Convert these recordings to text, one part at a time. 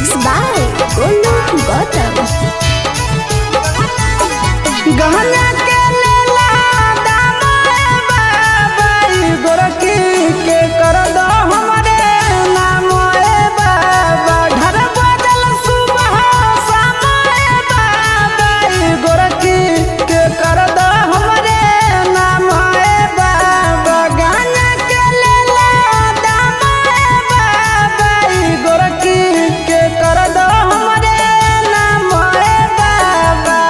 Mixed by Golu Gautam. गहना के लेला दामोए बाबा गोरखी के कर दो हमरे नामोए बाबा घर बदल सुबह शामोए बाबा गोरखी के कर दो हमरे नामोए बाबा गहना के लेला दामोए बाबा गोरखी के कर दो हमरे नामोए बाबा।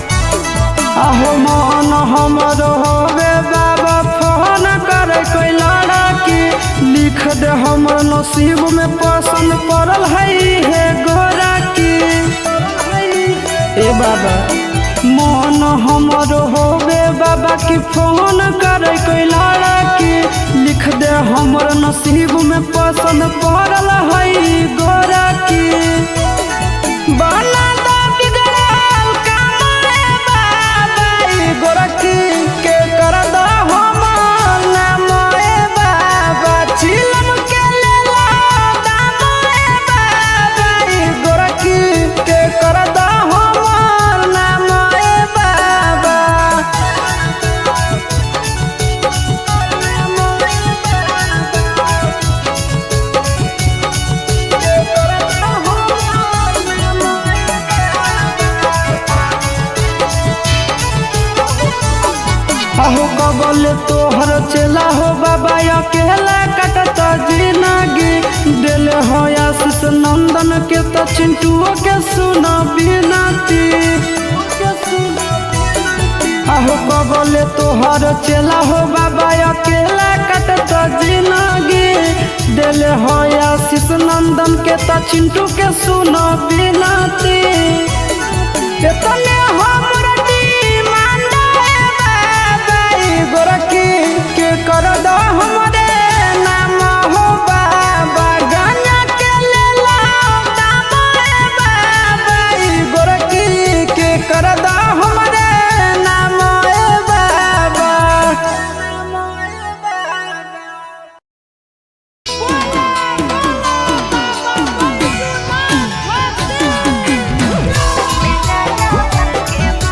आहो मन हमरो होवे बाबा फोन करे कोई लड़की लिख दे हमर नसीब में पसंद पड़ल है गोरा की ए बाबा मन हमरो होवे बाबा की फोन करे कोई लड़की लिख दे हमर नसीब में पसंद पड़ल है गोरा की बना दो बिगड़ल कामरे बाबा गोरखी के कर दो हमर नामोए बाबा चिलम के लेला दामोए बाबा गोरखी के कर दो हमर नामोए बाबा। आहो कबल तोहर चला हो बाबा अकेला कटता जिंदगी दिल हो आशीष नंदन के तो चिंटुओ के सुना बिनती आहो कबल तोहर चला हो बाबा अकेला कटता जिंदगी दिल हो आशीष नंदन के तो चिंटू के सुना बिनती कितने हमरा डिमांड है बाबा गोरखी के कर दो हमरे नाम हो बाबा गाना के लेला दाम है बाबा गोरखी के कर दो हमरे नाम है बाबा। Mixed by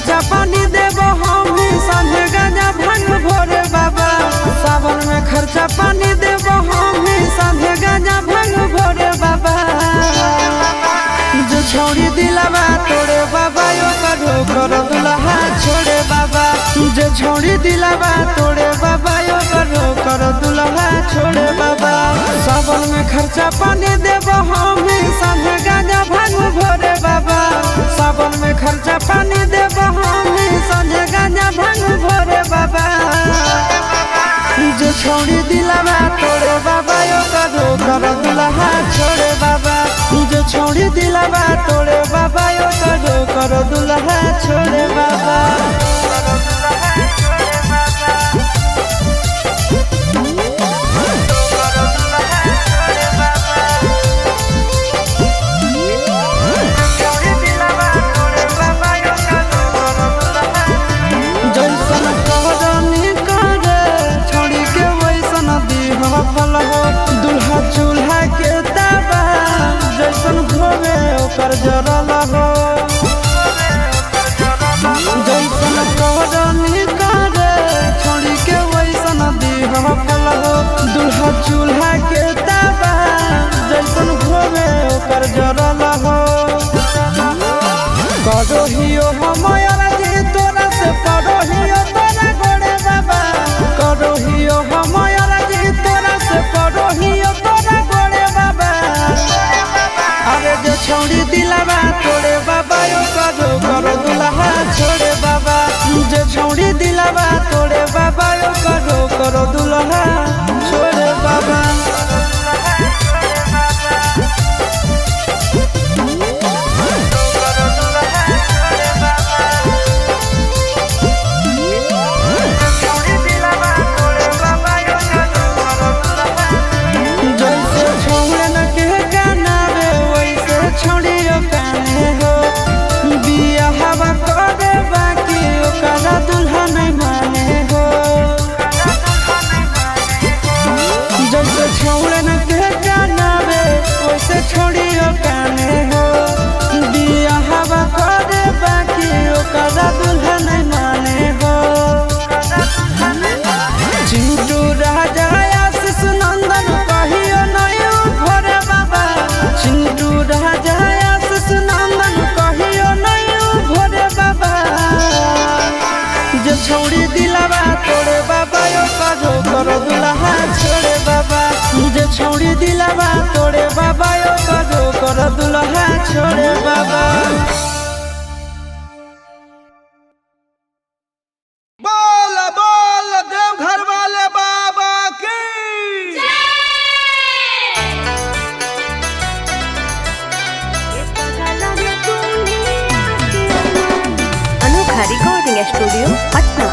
खर्चा पानी देबो हम ही संगे गांजा भांग भोरे बाबा। सावन में खर्चा पानी देबो हम ही संगे गांजा भांग भोरे बाबा। जो छोड़ी दिलावा तोड़े बाबा यो करो कर दुल्हा छोड़े बाबा। जो छोड़ी दिलावा तोड़े बाबा यो करो कर दुल्हा छोड़े बाबा। सावन में खर्चा पानी देबो हम ही संगे गांजा भांग भोरे बाबा। सावन में खर्चा पानी देबो हम ही संगे गांजा भांग भोरे बाबा। जो छोड़ी दिलावा तोड़े बाबा यो करो कर दुल्हा छोड़े बाबा। जो छोड़ी दिलावा तोड़े बाबा यो करो कर दुल्हा छोड़े बाबा। दुल्हा चूल्हा के ताबा जैसन घोवे ओकर जरल हो। जैसन करनी करे छोड़ी के वैसन दीह फल हो। दुल्हा चूल्हा के ताबा जैसन घोवे ओकर जरल हो। करोहियो हमर जी तोरा से परोहियो तोरा गोड़े बाबा। करोहियो हमर जी तोरा से परोहियो तोरा गोड़े बाबा। अरे जो छोड़ी दिलावा तोड़े बाबा यो करो करो दुल्हा छोड़े बाबा। जो छोड़ी दिलावा तोड़े बाबा यो करो करो दुल्हा छोड़े बाबा। छोड़ियो काने हो बिया हवा करे बाकी ओकरा दुल्हा नहीं माने हो। चिंटू राजा आशीष नंदन कहियो नहीं भोरे बाबा। चिंटू राजा आशीष नंदन कहियो नहीं भोरे बाबा। जो छोड़ी दिलावा तोड़े बाबा यो करो करो दुल्हा छोड़े बाबा। जो छोड़ी दिलावा तोड़े बाबा यो करो करो दुल्हा छोड़े बाबा। बोल बोल देवघर वाले बाबा की। अनोखा रिकॉर्डिंग स्टूडियो पटना।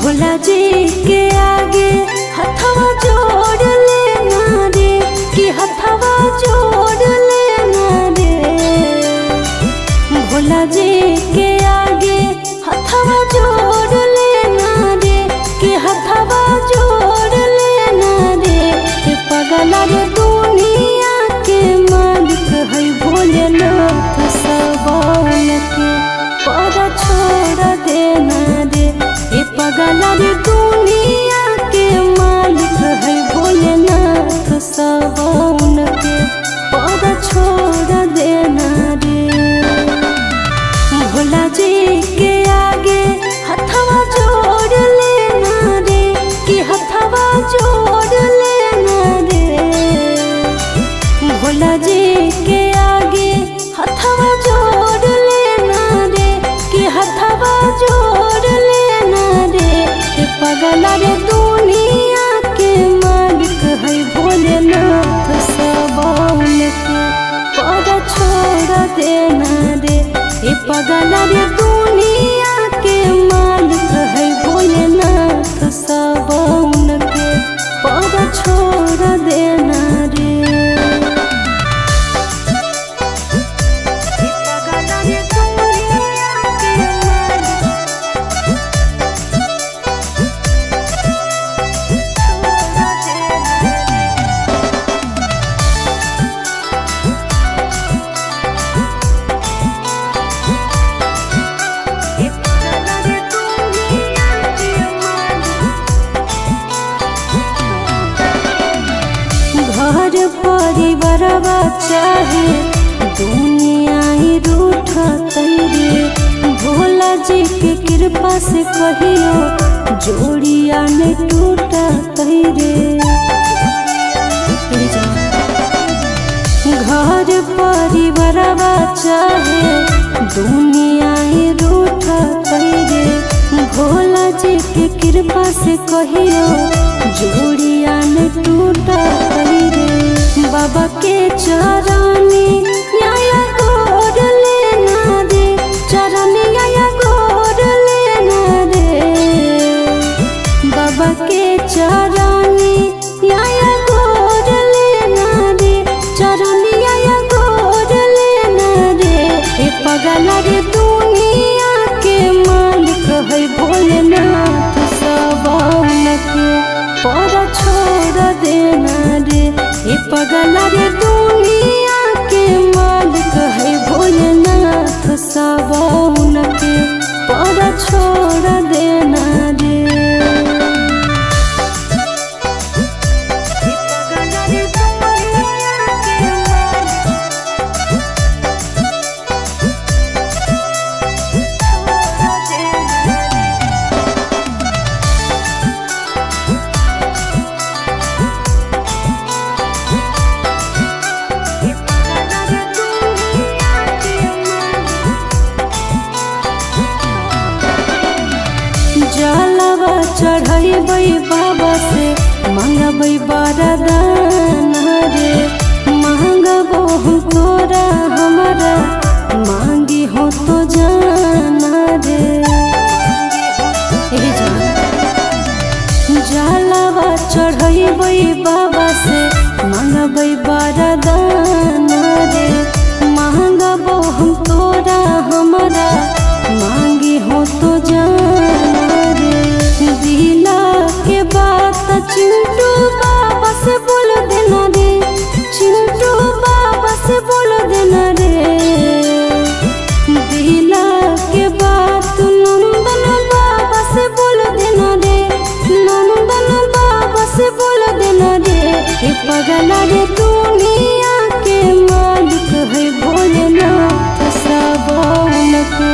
भोला जी के आगे हथवा जोड़ लेना रे कि हथवा जोड़ लेना रे। भोला जी के आगे हथवा जोड़ लेना रे कि हथवा जोड़ लेना रे। पगला रे दुनिया के मालिक है भोलेनाथ सबौन के पर छोड़ देना रे। पगला रे दुनिया के मालिक है भोलेनाथ सबौन के पर छोड़ देना रे। भोला जी के आगे हथवा जोड़ लेना रे कि हथवा जोड़ लेना रे। भोला जी के आगे हथवा जोड़ लेना रे कि हथवा जोड़ लेना रे। पगला रे दुनिया के मालिक है भोलेनाथ सबौन के पर छोड़ देना रे। पगला रे दुनिया के मालिक है भोलेनाथ सबौन के पर छोड़ देना रे। परिवारवा चाहे दुनिया ही रूठ तैरे भोला जी के कृपा से कहियो जोड़िया ने टूटा तैरे घर परिवारवा चाहे दुनिया ही रूठ तैरे भोला जी के कृपा से कहियो जोड़िया ने टूटा तैरे बाबा के चरनी आया गोर लेना रे चरनी आया गोर लेना रे बाबा के चरनी आया गोर लेना रे चरनी आया गोर लेना रे ए पगला रे दुनिया के मालिक है भोलेनाथ सबन के पर छोड़ देना रे ए पगला रे दुनिया के मालिक है भोलेनाथ सबन के पर छोड़ देना रे जलवा चढ़ैबै बाबा से मंगबै वरदान रे मांगबो हम तोरा हमारा मांगी हो तो जाना रे जलवा चढ़ैबै बाबा से मंगबै वरदान रे मांगबो हम तोरा हमारा मांगी हो तो जाना दिला के बात चिंटू बाबा से बोल देना रे चिंटू बाबा से बोल देना रे दिला के बात नंदन बाबा से बोल देना रे नंदन बाबा से बोल देना रे ए पगला रे दुनिया के मालिक है भोलेनाथ सबन के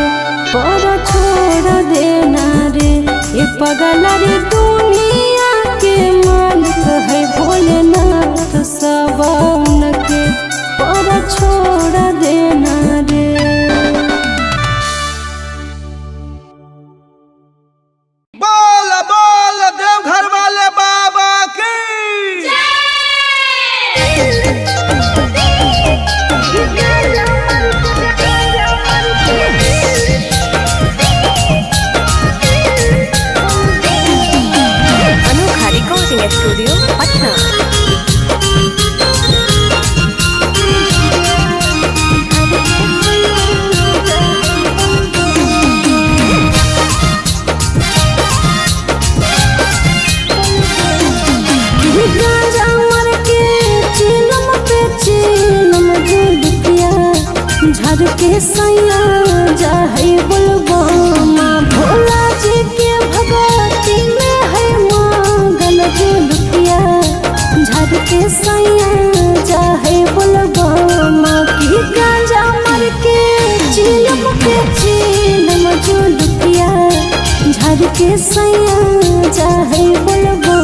पर छोड़ देना रे ए पगला रे दुनिया के मालिक है भोलेनाथ सबन के पर छोड़ देना रे बोल बोल देवघर वाले बाबा की अनोखा रिकॉर्डिंग स्टूडियो पटना। झर के सैया जाहे बोलबा भोला जी के भगवती में है मांगल जुलुकिया झर के सैया जाहे बोलबा की गांजा मर के चीलम जुलुकिया झर के सैया जाहे बोलबा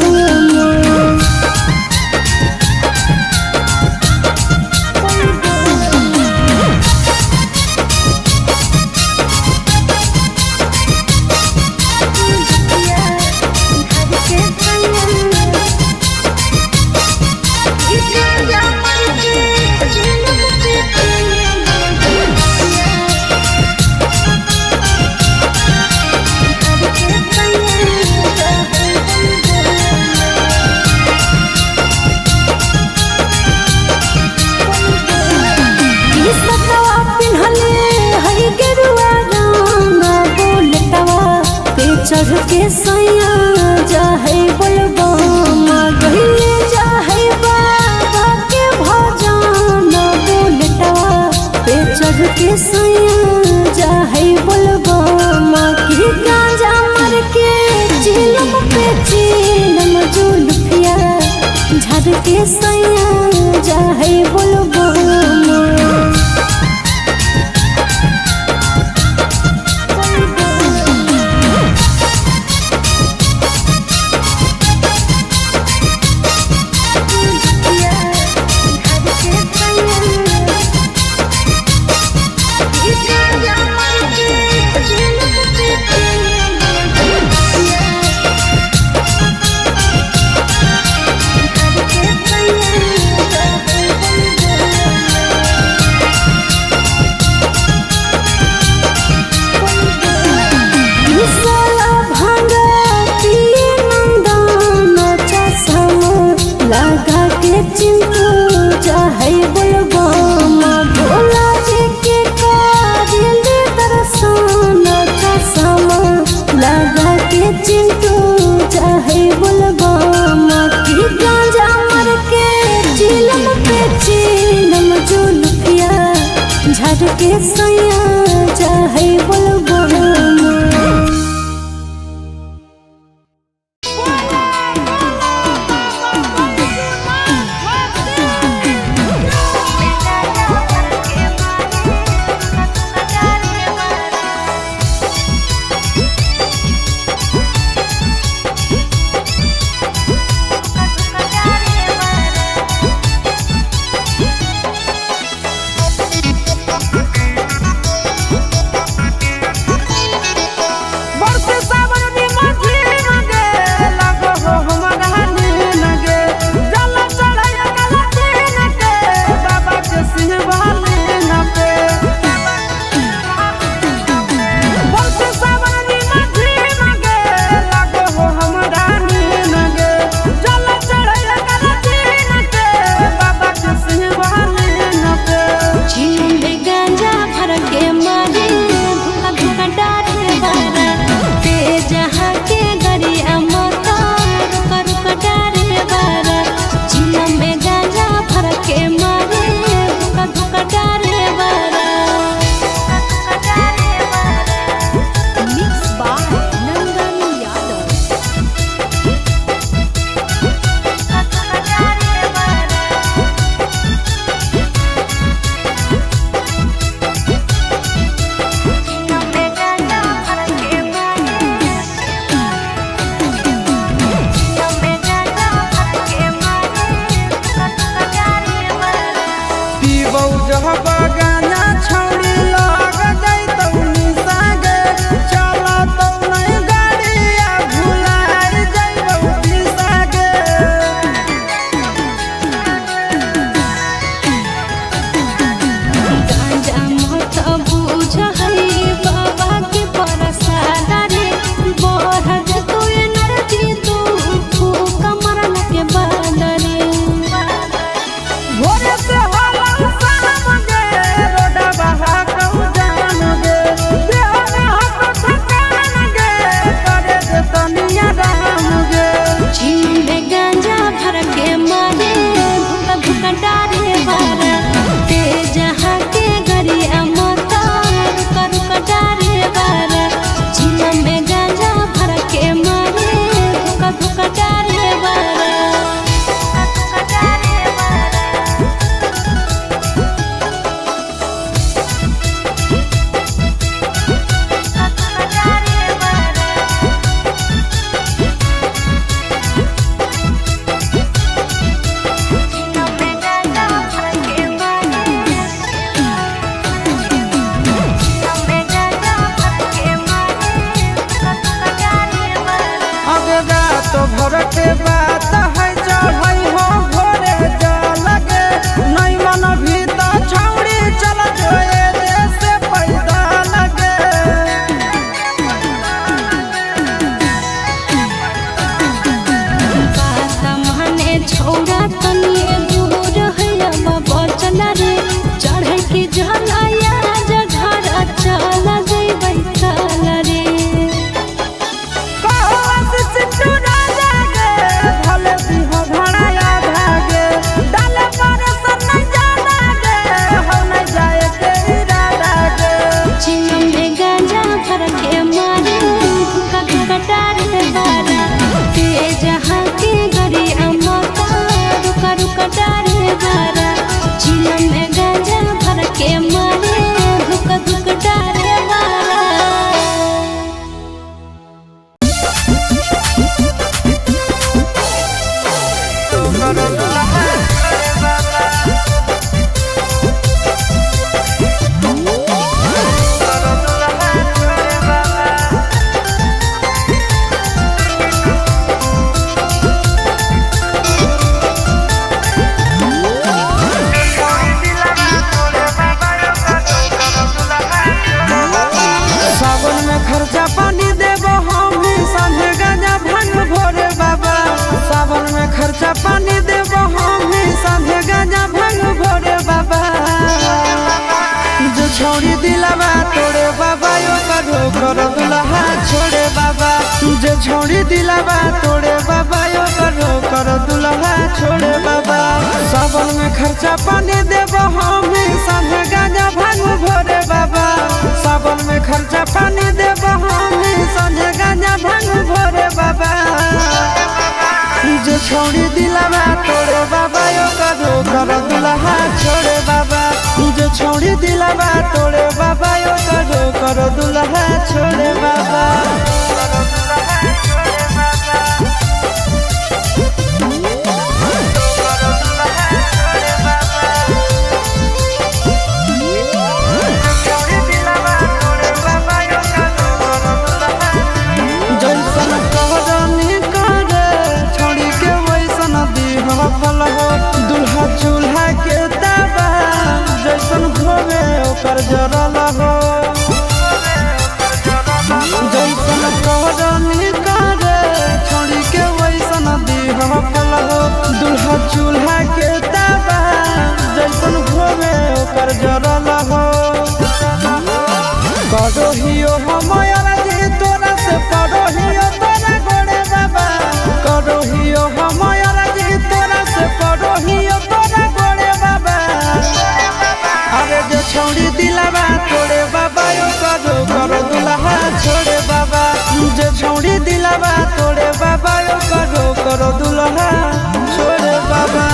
चढ़ के सैया जाहे बोलबा गहिले जाहे बाबा के भजन बोलटवा पे चढ़ के सैया जाहे बोलबा की गांजा मर के चिलम पे चिलम जुलफिया झर झाड़ के सैया जाहे बोलबो लगा के चिंटू चाहे बोलबो भोला जी के कारिल दर्शन चश्मा लगा के चिंटू चाहे बोलबो की गांजा मर के चिलम पे चिलम जुल्फिया झाड़ के सैया चाहे बोलबो के मारे दुख दुख डारे वाला सावन में खर्चा पानी देबो हम ही संगे गांजा भांग भोरे बाबा। सावन में खर्चा पानी देबो हम ही संगे गांजा भांग भोरे बाबा। जो छोड़ी दिलावा तोड़े बाबा यो करो करो दुल्हा छोड़े बाबा। जो छोड़ी दिलावा तोड़े बाबा यो करो करो दुल्हा छोड़े बाबा। सावन में खर्चा पानी देबो हम ही संगे गांजा भांग भोरे बाबा। सावन में खर्चा पानी देबो हम ही संगे गांजा भांग भोरे बाबा। जो छोड़ी दिलावा तोड़े बाबा यो करो करो दुल्हा छोड़े बाबा। जो छोड़ी दिलावा तोड़े बाबा यो करो करो दुल्हा छोड़े बाबा। जैसन कहरनी करे छोड़ी के वैसन दीह फल हो। दुल्हा चूल्हा के दावा जैसन भोगे ओकर जरल हो। जैसन कहरनी करे छोड़ी के वैसन दीह फल हो। दुल्हा चूल्हा के दावा जैसन भोगे ओकर जरल हो। करोहियो हमर जी तोरा से परोहियो तोरा गोड़े बाबा। करोहियो हमर जी तोरा से परोहियो तोरा गोड़े बाबा। अरे जो छोड़ी दिलावा तोड़े बाबा यो करो करो दुल्हा छोड़े बाबा। जो छोड़ी दिलावा तोड़े बाबा यो करो करो दुल्हा छोड़े बाबा।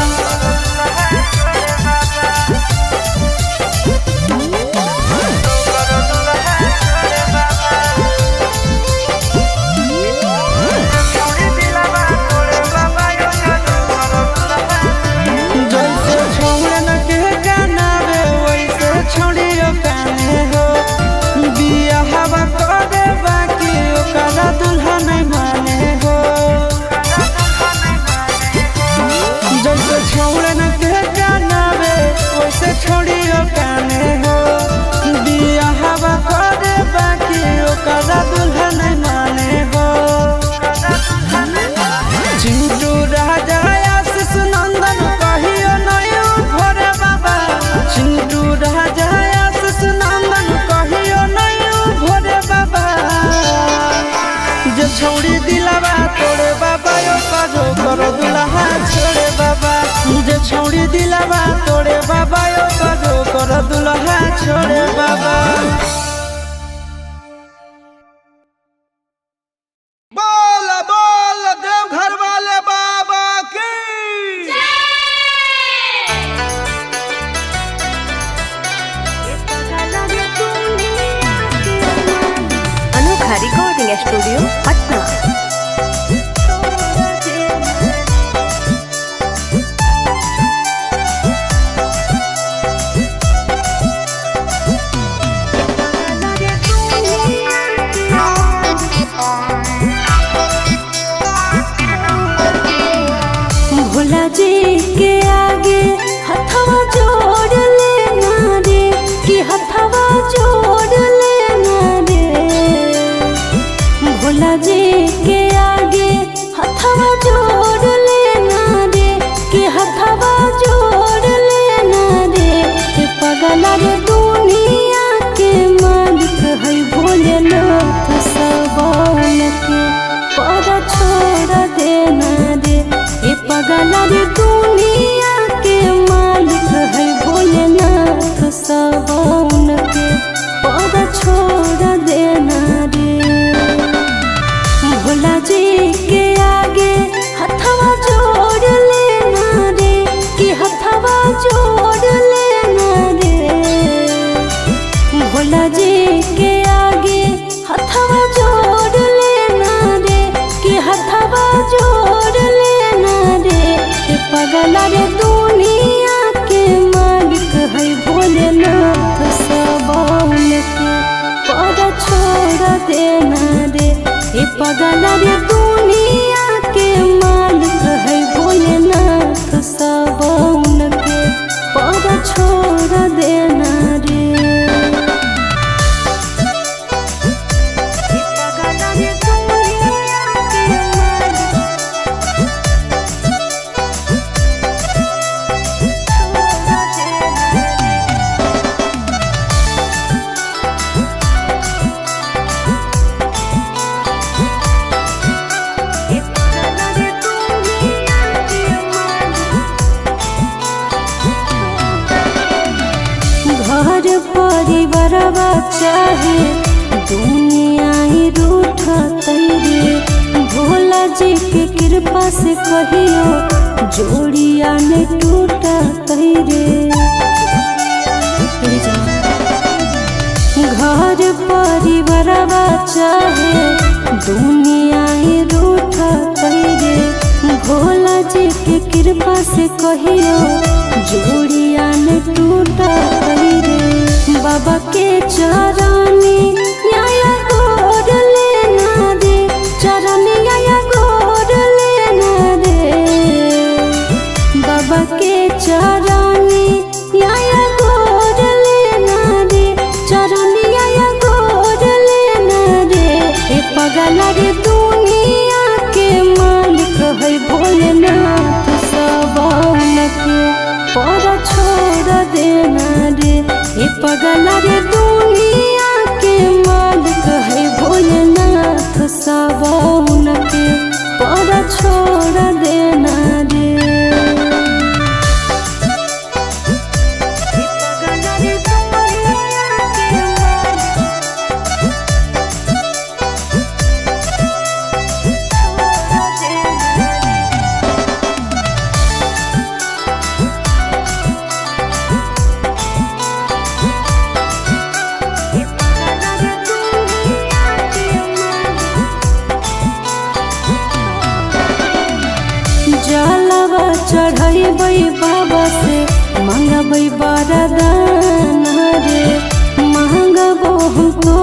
जैसे छोड़न के गानावे वैसे छोड़ियो काने हो। बिया हवा करे बाकी ओकरा दुल्हा नहीं माने हो। जैसे छोड़न के गानावे वैसे छोड़ियो काने हो। बिया हवा करे बाकी ओकरा दुल्हा नहीं माने हो। चिंटू राजा आशीष नंदन कहियो नहीं भोरे बाबा। चिंटू राजा आशीष नंदन कहियो नहीं भोरे बाबा। जो छोड़ी दिलावा तोड़े बाबा यो करो करो दुल्हा छोड़े बाबा। जो छोड़ी दिलावा तोड़े बाबा यो करो करो दुल्हा छोड़े बाबा। बोल बोल देवघर वाले बाबा की अनोखा रिकॉर्डिंग स्टूडियो पटना। भोला जी के आगे हथवा जोड़ लेना रे कि हथवा जोड़ लेना रे। भोला जी के भोला जी के आगे हथवा जोड़ लेना रे कि हथवा जोड़ लेना रे ए पगला रे दुनिया के मालिक है भोलेनाथ सबौन के पर छोड़ देना रे ए पगला रे दुनिया के मालिक है भोलेनाथ सबौन के पर छोड़ देना रे घर परिवारवा चाहे दुनिया ही रूठ तैरे भोला जी के कृपा से कहियो जोड़िया ने टूट तैरे घर परिवारवा चाहे दुनिया ही रूठ तैरे भोला जी के कृपा से कहियो जोड़िया ने टूट तैरे बाबा के चरनी आया गोर लेना रे चरनी आया गोर लेना रे बाबा के चरनी आया गोर लेना रे चरनी आया गोर लेना रे ए पगला रे दुनिया के मालिक है भोलेनाथ सबौन के पर छोड़ देना रे ए पगला रे दुनिया के मालिक है भोलेनाथ सबौन के पर छोड़ देना रे जलवा चढ़ैबै बाबा से मंगबै वरदान रे मांगबो हमको